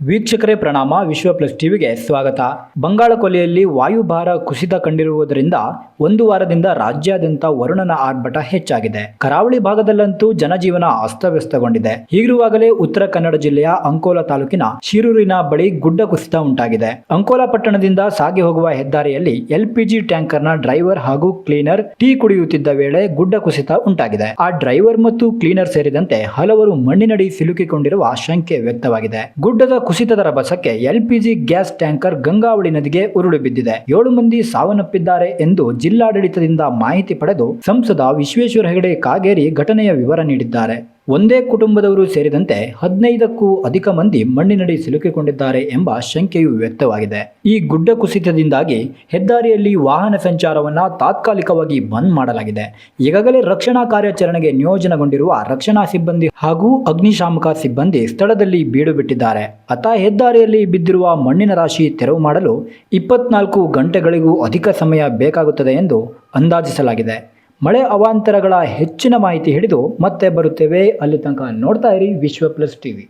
ವೀಕ್ಷಕರೇ ಪ್ರಣಾಮ. ವಿಶ್ವ ಪ್ಲಸ್ ಟಿವಿಗೆ ಸ್ವಾಗತ. ಬಂಗಾಳ ಕೊಲ್ಲಿಯಲ್ಲಿ ವಾಯುಭಾರ ಕುಸಿತ ಕಂಡಿರುವುದರಿಂದ ಒಂದು ವಾರದಿಂದ ರಾಜ್ಯಾದ್ಯಂತ ವರುಣನ ಆರ್ಭಟ ಹೆಚ್ಚಾಗಿದೆ. ಕರಾವಳಿ ಭಾಗದಲ್ಲಂತೂ ಜನಜೀವನ ಅಸ್ತವ್ಯಸ್ತಗೊಂಡಿದೆ. ಹೀಗಿರುವಾಗಲೇ ಉತ್ತರ ಕನ್ನಡ ಜಿಲ್ಲೆಯ ಅಂಕೋಲಾ ತಾಲೂಕಿನ ಶಿರೂರಿನ ಬಳಿ ಗುಡ್ಡ ಕುಸಿತ ಉಂಟಾಗಿದೆ. ಅಂಕೋಲಾ ಪಟ್ಟಣದಿಂದ ಸಾಗಿ ಹೋಗುವ ಹೆದ್ದಾರಿಯಲ್ಲಿ ಎಲ್ಪಿಜಿ ಟ್ಯಾಂಕರ್ನ ಡ್ರೈವರ್ ಹಾಗೂ ಕ್ಲೀನರ್ ಟೀ ಕುಡಿಯುತ್ತಿದ್ದ ವೇಳೆ ಗುಡ್ಡ ಕುಸಿತ ಉಂಟಾಗಿದೆ. ಆ ಡ್ರೈವರ್ ಮತ್ತು ಕ್ಲೀನರ್ ಸೇರಿದಂತೆ ಹಲವರು ಮಣ್ಣಿನಡಿ ಸಿಲುಕಿಕೊಂಡಿರುವ ಶಂಕೆ ವ್ಯಕ್ತವಾಗಿದೆ. ಗುಡ್ಡದ ಕುಸಿತದ ರಭಸಕ್ಕೆ ಎಲ್ಪಿಜಿ ಗ್ಯಾಸ್ ಟ್ಯಾಂಕರ್ ಗಂಗಾವಳಿ ನದಿಗೆ ಉರುಳಿ ಬಿದ್ದಿದೆ. 7 ಮಂದಿ ಸಾವನ್ನಪ್ಪಿದ್ದಾರೆ ಎಂದು ಜಿಲ್ಲಾಡಳಿತದಿಂದ ಮಾಹಿತಿ ಪಡೆದು ಸಂಸದ ವಿಶ್ವೇಶ್ವರ ಹೆಗಡೆ ಕಾಗೇರಿ ಘಟನೆಯ ವಿವರ ನೀಡಿದ್ದಾರೆ. ಒಂದೇ ಕುಟುಂಬದವರು ಸೇರಿದಂತೆ 15ಕ್ಕೂ ಅಧಿಕ ಮಂದಿ ಮಣ್ಣಿನಡಿ ಸಿಲುಕಿಕೊಂಡಿದ್ದಾರೆ ಎಂಬ ಶಂಕೆಯೂ ವ್ಯಕ್ತವಾಗಿದೆ. ಈ ಗುಡ್ಡ ಕುಸಿತದಿಂದಾಗಿ ಹೆದ್ದಾರಿಯಲ್ಲಿ ವಾಹನ ಸಂಚಾರವನ್ನು ತಾತ್ಕಾಲಿಕವಾಗಿ ಬಂದ್ ಮಾಡಲಾಗಿದೆ. ಈಗಾಗಲೇ ರಕ್ಷಣಾ ಕಾರ್ಯಾಚರಣೆಗೆ ನಿಯೋಜನೆಗೊಂಡಿರುವ ರಕ್ಷಣಾ ಸಿಬ್ಬಂದಿ ಹಾಗೂ ಅಗ್ನಿಶಾಮಕ ಸಿಬ್ಬಂದಿ ಸ್ಥಳದಲ್ಲಿ ಬೀಡು ಬಿಟ್ಟಿದ್ದಾರೆ. ಅತ ಹೆದ್ದಾರಿಯಲ್ಲಿ ಬಿದ್ದಿರುವ ಮಣ್ಣಿನ ರಾಶಿ ತೆರವು ಮಾಡಲು 24 ಗಂಟೆಗಳಿಗೂ ಅಧಿಕ ಸಮಯ ಬೇಕಾಗುತ್ತದೆ ಎಂದು ಅಂದಾಜಿಸಲಾಗಿದೆ. ಮಳೆ ಅವಾಂತರಗಳ ಹೆಚ್ಚಿನ ಮಾಹಿತಿ ಹಿಡಿದು ಮತ್ತೆ ಬರುತ್ತೇವೆ. ಅಲ್ಲಿ ತನಕ ನೋಡ್ತಾ ಇರಿ ವಿಶ್ವ ಪ್ಲಸ್ ಟಿವಿ.